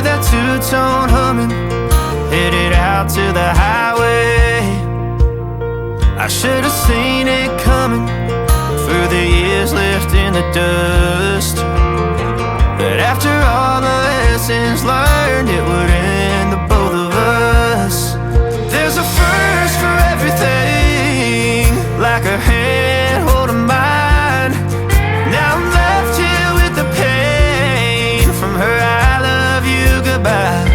that two-tone humming, headed out to the highway. I should have seen it coming through the years left in the dust, that after all the lessons learned, it would end the both of us. There's a first for everything, like her hand holding mine. Now I'm left here with the pain from her I love you goodbye.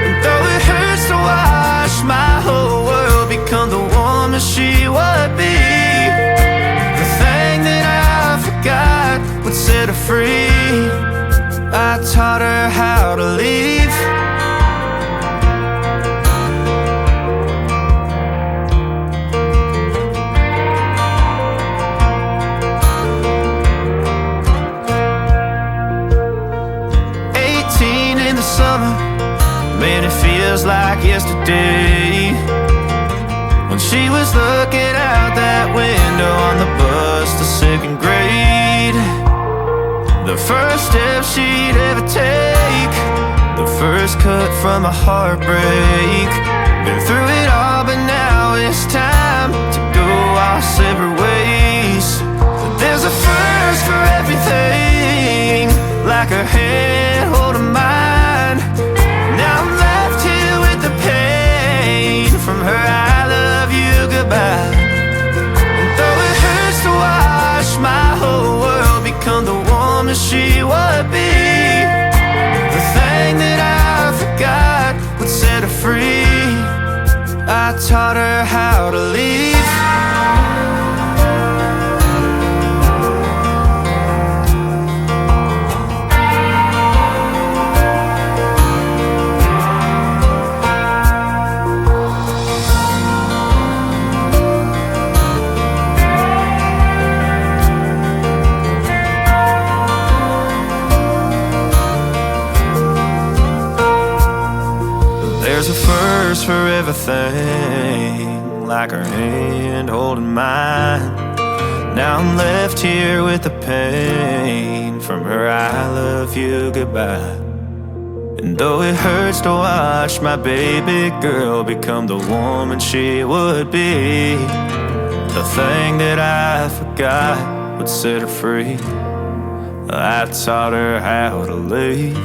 And though it hurts to watch my whole world become the woman she would be, the thing that I forgot would set her free. I taught her how to leave. 18 in the summer, man, it feels like yesterday, when she was looking out that window on the bus to second grade. The first step she'd ever take, the first cut from a heartbreak. Been through it all, but now it's time to go our separate ways. There's a first for everything, like her hand holding mine. Now I'm left here with the pain from her I love you goodbye. And though it hurts to watch my whole world become the woman she would be, the thing that I forgot would set her free. I taught her how to leave. There's a first for everything, like her hand holding mine. Now I'm left here with the pain from her I love you goodbye. And though it hurts to watch my baby girl become the woman she would be, the thing that I forgot would set her free. I taught her how to leave.